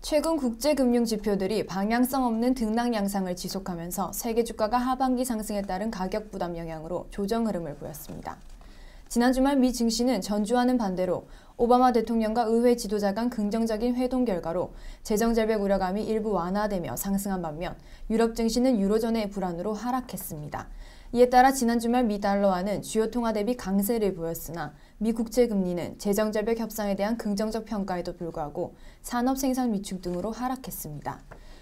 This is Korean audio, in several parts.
최근 국제금융 지표들이 방향성 없는 등락 양상을 지속하면서 세계 주가가 하반기 상승에 따른 가격 부담 영향으로 조정 흐름을 보였습니다. 지난 주말 미 증시는 전주와는 반대로 오바마 대통령과 의회 지도자 간 긍정적인 회동 결과로 재정 절벽 우려감이 일부 완화되며 상승한 반면 유럽 증시는 유로존의 불안으로 하락했습니다. 이에 따라 지난 주말 미 달러화는 주요 통화 대비 강세를 보였으나 미 국채금리는 재정 절벽 협상에 대한 긍정적 평가에도 불구하고 산업 생산 위축 등으로 하락했습니다.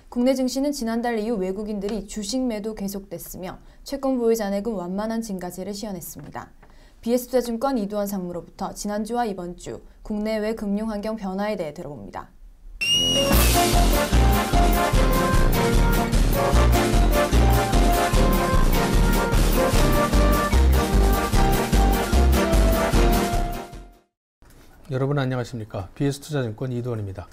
국내 증시는 지난달 이후 외국인들이 주식 매도 계속됐으며 채권 보유 잔액은 완만한 증가세를 시현했습니다. BS투자증권 이두원 상무로부터 지난주와 이번 주 국내외 금융 환경 변화에 대해 들어봅니다. 여러분 안녕하십니까? BS투자증권 이두원입니다.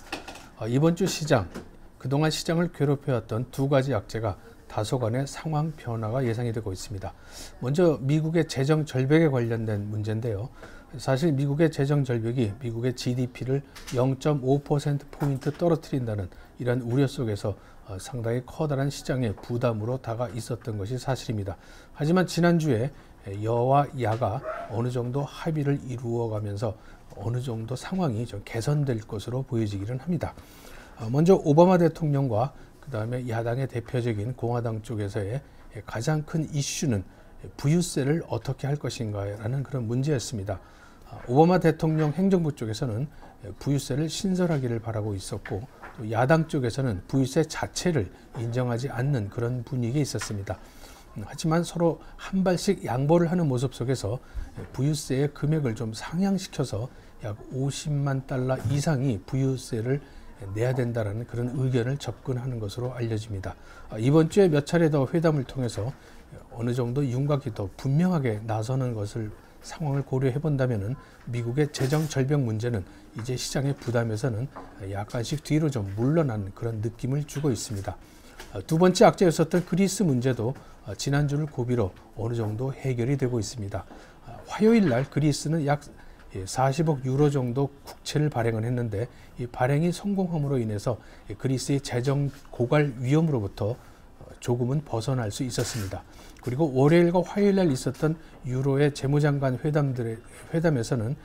이번 주 시장, 그동안 시장을 괴롭혀왔던 두 가지 악재가 다소간의 상황 변화가 예상이 되고 있습니다. 먼저 미국의 재정 절벽에 관련된 문제인데요. 사실 미국의 재정 절벽이 미국의 GDP를 0.5%포인트 떨어뜨린다는 이런 우려 속에서 상당히 커다란 시장의 부담으로 다가 있었던 것이 사실입니다. 하지만 지난주에 여와 야가 어느 정도 합의를 이루어가면서 어느 정도 상황이 좀 개선될 것으로 보여지기는 합니다. 먼저 오바마 대통령과 그 다음에 야당의 대표적인 공화당 쪽에서의 가장 큰 이슈는 부유세를 어떻게 할 것인가라는 그런 문제였습니다. 오바마 대통령 행정부 쪽에서는 부유세를 신설하기를 바라고 있었고 또 야당 쪽에서는 부유세 자체를 인정하지 않는 그런 분위기에 있었습니다. 하지만 서로 한 발씩 양보를 하는 모습 속에서 부유세의 금액을 좀 상향시켜서 약 50만 달러 이상이 부유세를 내야 된다는 그런 의견을 접근하는 것으로 알려집니다. 이번 주에 몇 차례 더 회담을 통해서 어느 정도 윤곽이 더 분명하게 나서는 것을 상황을 고려해 본다면 미국의 재정 절벽 문제는 이제 시장의 부담에서는 약간씩 뒤로 좀 물러난 그런 느낌을 주고 있습니다. 두 번째 악재였었던 그리스 문제도 지난주를 고비로 어느 정도 해결이 되고 있습니다. 화요일 날 그리스는 약 40억 유로 정도 국채를 발행을 했는데 이 발행이 성공함으로 인해서 그리스의 재정 고갈 위험으로부터 조금은 벗어날 수 있었습니다. 그리고 월요일과 화요일 날 있었던 유로의 재무장관 회담에서는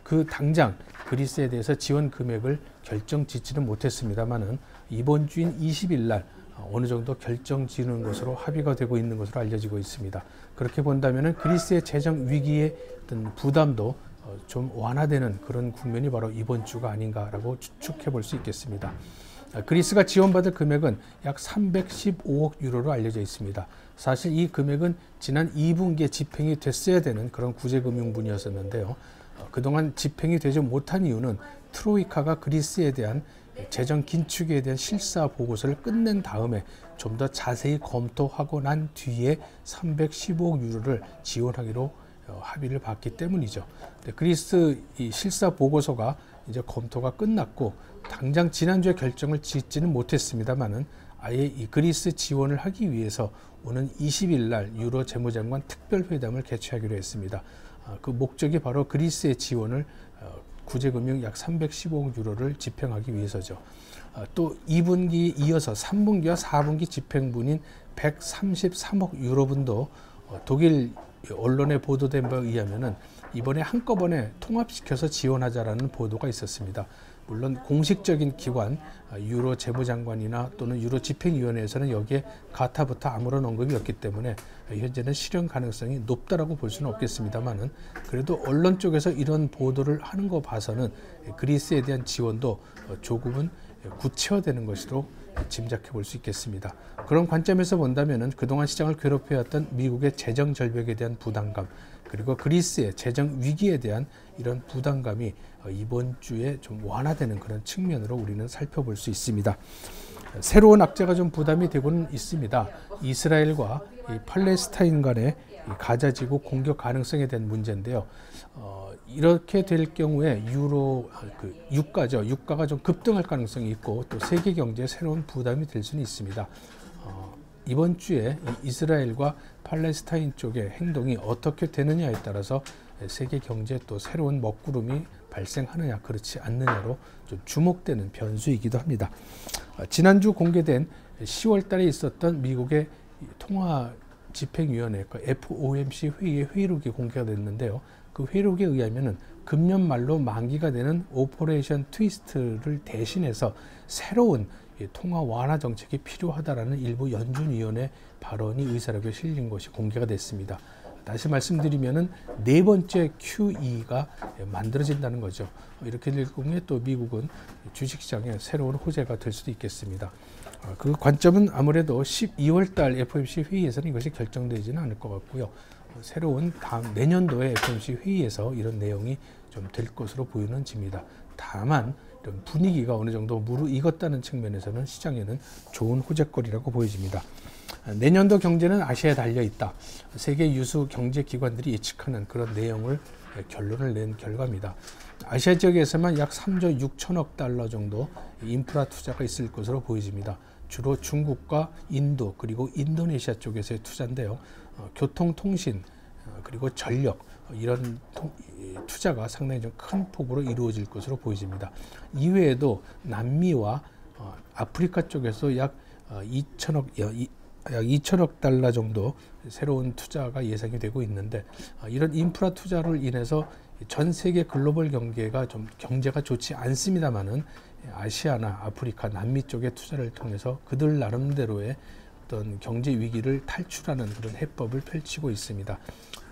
그 당장 그리스에 대해서 지원 금액을 결정 짓지는 못했습니다만은 이번 주인 20일 날 어느 정도 결정 지는 것으로 합의가 되고 있는 것으로 알려지고 있습니다. 그렇게 본다면은 그리스의 재정 위기의 어떤 부담도 좀 완화되는 그런 국면이 바로 이번 주가 아닌가라고 추측해 볼 수 있겠습니다. 그리스가 지원받을 금액은 약 315억 유로로 알려져 있습니다. 사실 이 금액은 지난 2분기에 집행이 됐어야 되는 그런 구제금융분이었었는데요. 그동안 집행이 되지 못한 이유는 트로이카가 그리스에 대한 재정 긴축에 대한 실사 보고서를 끝낸 다음에 좀 더 자세히 검토하고 난 뒤에 315억 유로를 지원하기로 합의를 봤기 때문이죠. 그리스 이 실사 보고서가 이제 검토가 끝났고 당장 지난주에 결정을 짓지는 못했습니다만은 아예 이 그리스 지원을 하기 위해서 오는 20일 날 유로 재무장관 특별회담을 개최하기로 했습니다. 그 목적이 바로 그리스의 지원을 구제금융 약 315억 유로를 집행하기 위해서죠. 또 2분기 이어서 3분기와 4분기 집행분인 133억 유로분도 독일 언론에 보도된 바에 의하면은 이번에 한꺼번에 통합시켜서 지원하자라는 보도가 있었습니다. 물론 공식적인 기관 유로 재무장관이나 또는 유로 집행위원회에서는 여기에 가타부터 아무런 언급이 없기 때문에 현재는 실현 가능성이 높다라고 볼 수는 없겠습니다만은 그래도 언론 쪽에서 이런 보도를 하는 거 봐서는 그리스에 대한 지원도 조금은 구체화되는 것으로 짐작해 볼 수 있겠습니다. 그런 관점에서 본다면은 그동안 시장을 괴롭혀왔던 미국의 재정 절벽에 대한 부담감 그리고 그리스의 재정 위기에 대한 이런 부담감이 이번 주에 좀 완화되는 그런 측면으로 우리는 살펴볼 수 있습니다. 새로운 악재가 좀 부담이 되고는 있습니다. 이스라엘과 이 팔레스타인 간의 가자지구 공격 가능성에 대한 문제인데요. 이렇게 될 경우에 유로 유가가 좀 급등할 가능성이 있고 또 세계 경제에 새로운 부담이 될 수는 있습니다. 이번 주에 이스라엘과 팔레스타인 쪽의 행동이 어떻게 되느냐에 따라서 세계 경제에 또 새로운 먹구름이 발생하느냐 그렇지 않느냐로 좀 주목되는 변수이기도 합니다. 지난주 공개된 10월 달에 있었던 미국의 통화집행위원회 FOMC 회의의 회의록이 공개가 됐는데요. 그 회의록에 의하면은 금년 말로 만기가 되는 오퍼레이션 트위스트를 대신해서 새로운 통화 완화 정책이 필요하다라는 일부 연준위원회 발언이 의사록에 실린 것이 공개가 됐습니다. 다시 말씀드리면은 네 번째 QE가 만들어진다는 거죠. 이렇게 될 경우에 또 미국은 주식시장에 새로운 호재가 될 수도 있겠습니다. 그 관점은 아무래도 12월 달 FOMC 회의에서는 이것이 결정되지는 않을 것 같고요. 새로운 다음 내년도의 FOMC 회의에서 이런 내용이 좀 될 것으로 보이는 집니다. 다만 이런 분위기가 어느 정도 무르익었다는 측면에서는 시장에는 좋은 호재거리라고 보여집니다. 내년도 경제는 아시아에 달려 있다. 세계 유수 경제 기관들이 예측하는 그런 내용을 결론을 낸 결과입니다. 아시아 지역에서만 약 3조 6천억 달러 정도 인프라 투자가 있을 것으로 보여집니다. 주로 중국과 인도 그리고 인도네시아 쪽에서의 투자인데요. 교통, 통신 그리고 전력 이런 투자가 상당히 좀 큰 폭으로 이루어질 것으로 보여집니다. 이외에도 남미와 아프리카 쪽에서 약 2천억 달러 정도 새로운 투자가 예상이 되고 있는데 이런 인프라 투자를 인해서 전 세계 글로벌 경제가 좋지 않습니다만은 아시아나 아프리카, 남미 쪽의 투자를 통해서 그들 나름대로의 어떤 경제 위기를 탈출하는 그런 해법을 펼치고 있습니다.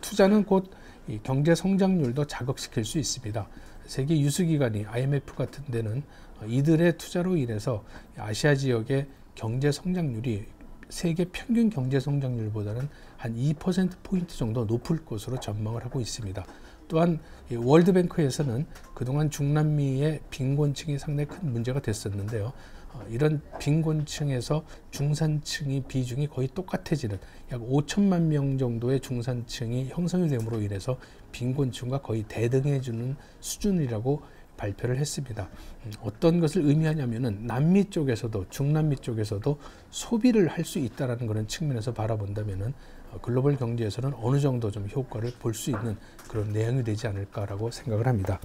투자는 곧 이 경제 성장률도 자극시킬 수 있습니다. 세계 유수기관이 IMF 같은 데는 이들의 투자로 인해서 아시아 지역의 경제 성장률이 세계 평균 경제 성장률보다는 한 2%포인트 정도 높을 것으로 전망을 하고 있습니다. 또한 월드뱅크에서는 그동안 중남미의 빈곤층이 상당히 큰 문제가 됐었는데요. 이런 빈곤층에서 중산층의 비중이 거의 똑같아지는 약 5천만 명 정도의 중산층이 형성이 됨으로 인해서 빈곤층과 거의 대등해지는 수준이라고 발표를 했습니다. 어떤 것을 의미하냐면은 남미 쪽에서도 중남미 쪽에서도 소비를 할 수 있다라는 그런 측면에서 바라본다면은 글로벌 경제에서는 어느 정도 좀 효과를 볼 수 있는 그런 내용이 되지 않을까라고 생각을 합니다.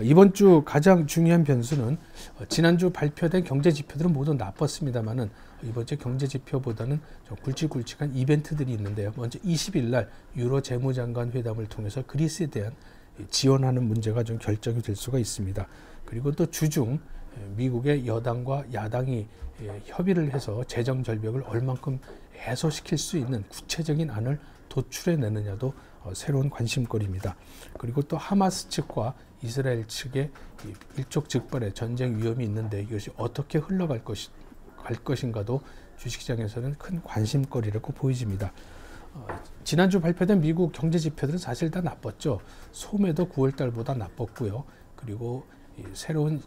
이번 주 가장 중요한 변수는 지난주 발표된 경제 지표들은 모두 나빴습니다만은 이번 주 경제 지표보다는 좀 굵직굵직한 이벤트들이 있는데요. 먼저 20일 날 유로 재무장관 회담을 통해서 그리스에 대한 지원하는 문제가 좀 결정이 될 수가 있습니다. 그리고 또 주중 미국의 여당과 야당이 협의를 해서 재정 절벽을 얼만큼 해소시킬 수 있는 구체적인 안을 도출해내느냐도 새로운 관심거리입니다. 그리고 또 하마스 측과 이스라엘 측의 일촉즉발의 전쟁 위험이 있는데 이것이 어떻게 흘러갈 것인가도 주식시장에서는 큰 관심거리라고 보여집니다. 지난주 발표된 미국 경제 지표들은 사실 다 나빴죠. 소매도 9월 달보다 나빴고요. 그리고 새로운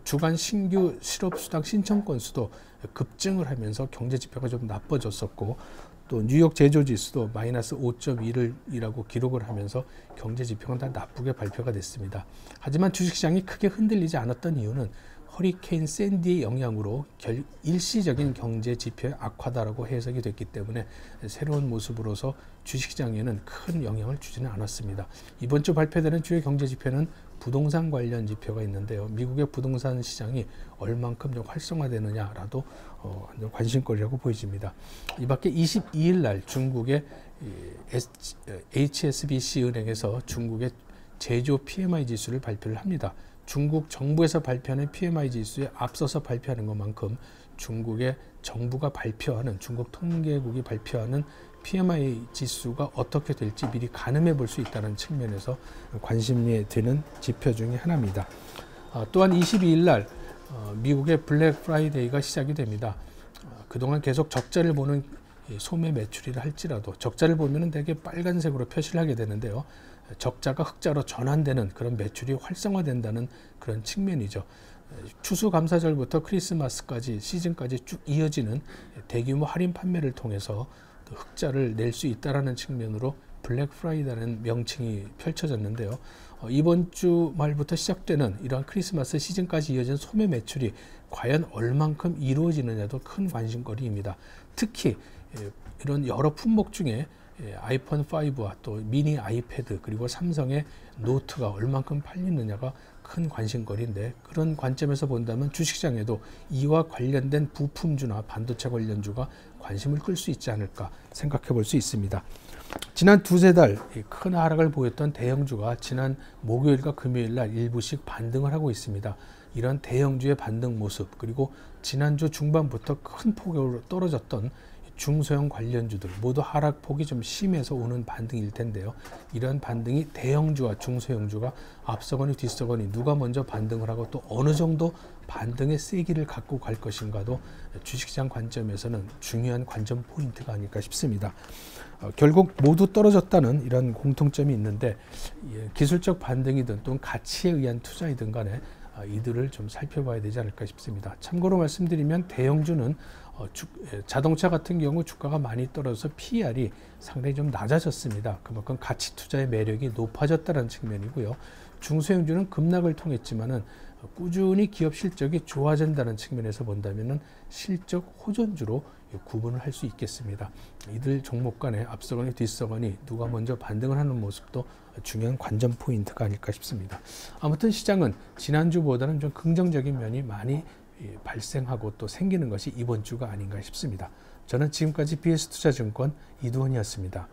주간 신규 실업수당 신청 건수도 급증을 하면서 경제 지표가 좀 나빠졌었고 또 뉴욕 제조지수도 마이너스 5.1이라고 기록을 하면서 경제 지표가 다 나쁘게 발표가 됐습니다. 하지만 주식시장이 크게 흔들리지 않았던 이유는 허리케인 샌디의 영향으로 일시적인 경제 지표의 악화다라고 해석이 됐기 때문에 새로운 모습으로서 주식시장에는 큰 영향을 주지는 않았습니다. 이번 주 발표되는 주요 경제 지표는 부동산 관련 지표가 있는데요. 미국의 부동산 시장이 얼만큼 좀 활성화되느냐라도 관심거리라고 보여집니다. 이 밖에 22일 날 중국의 HSBC 은행에서 중국의 제조 PMI 지수를 발표를 합니다. 중국 정부에서 발표하는 PMI 지수에 앞서서 발표하는 것만큼 중국의 정부가 발표하는 중국 통계국이 발표하는 PMI 지수가 어떻게 될지 미리 가늠해 볼 수 있다는 측면에서 관심이 되는 지표 중에 하나입니다. 또한 22일 날 미국의 블랙 프라이데이가 시작이 됩니다. 그동안 계속 적자를 보는 소매 매출이라 할지라도 적자를 보면 대개 빨간색으로 표시를 하게 되는데요. 적자가 흑자로 전환되는 그런 매출이 활성화된다는 그런 측면이죠. 추수감사절부터 크리스마스까지 시즌까지 쭉 이어지는 대규모 할인 판매를 통해서 흑자를 낼 수 있다는 측면으로 블랙 프라이데이라는 명칭이 펼쳐졌는데요. 이번 주 말부터 시작되는 이러한 크리스마스 시즌까지 이어진 소매 매출이 과연 얼만큼 이루어지느냐도 큰 관심거리입니다. 특히 이런 여러 품목 중에 아이폰 5와 또 미니 아이패드 그리고 삼성의 노트가 얼만큼 팔리느냐가 큰 관심거리인데, 그런 관점에서 본다면 주식시장에도 이와 관련된 부품주나 반도체 관련주가 관심을 끌 수 있지 않을까 생각해 볼 수 있습니다. 지난 두세 달 큰 하락을 보였던 대형주가 지난 목요일과 금요일 날 일부씩 반등을 하고 있습니다. 이런 대형주의 반등 모습, 그리고 지난주 중반부터 큰 폭으로 떨어졌던 중소형 관련주들 모두 하락폭이 좀 심해서 오는 반등일 텐데요. 이런 반등이 대형주와 중소형주가 앞서거니 뒤서거니 누가 먼저 반등을 하고 또 어느 정도 반등의 세기를 갖고 갈 것인가도 주식시장 관점에서는 중요한 관전 포인트가 아닐까 싶습니다. 결국 모두 떨어졌다는 이런 공통점이 있는데, 기술적 반등이든 또는 가치에 의한 투자이든 간에 이들을 좀 살펴봐야 되지 않을까 싶습니다. 참고로 말씀드리면 대형주는 자동차 같은 경우 주가가 많이 떨어져서 PER이 상당히 좀 낮아졌습니다. 그만큼 가치 투자의 매력이 높아졌다는 측면이고요. 중소형주는 급락을 통했지만은 꾸준히 기업 실적이 좋아진다는 측면에서 본다면은 실적 호전주로 구분을 할 수 있겠습니다. 이들 종목 간에 앞서거니 뒤서거니 누가 먼저 반등을 하는 모습도 중요한 관전 포인트가 아닐까 싶습니다. 아무튼 시장은 지난주보다는 좀 긍정적인 면이 많이 발생하고 또 생기는 것이 이번 주가 아닌가 싶습니다. 저는 지금까지 BS투자증권 이두원이었습니다.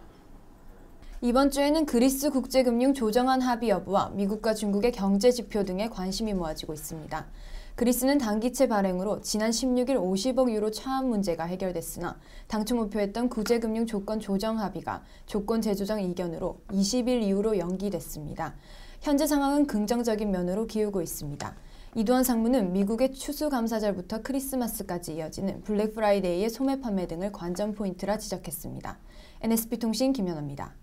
이번 주에는 그리스 국제금융 조정안 합의 여부와 미국과 중국의 경제 지표 등에 관심이 모아지고 있습니다. 그리스는 단기채 발행으로 지난 16일 50억 유로 차압 문제가 해결됐으나 당초 목표했던 국제금융 조건 조정 합의가 조건 재조정 이견으로 20일 이후로 연기됐습니다. 현재 상황은 긍정적인 면으로 기우고 있습니다. 이두원 상무는 미국의 추수감사절부터 크리스마스까지 이어지는 블랙 프라이데이의 소매 판매 등을 관전 포인트라 지적했습니다. NSB통신 김연아입니다.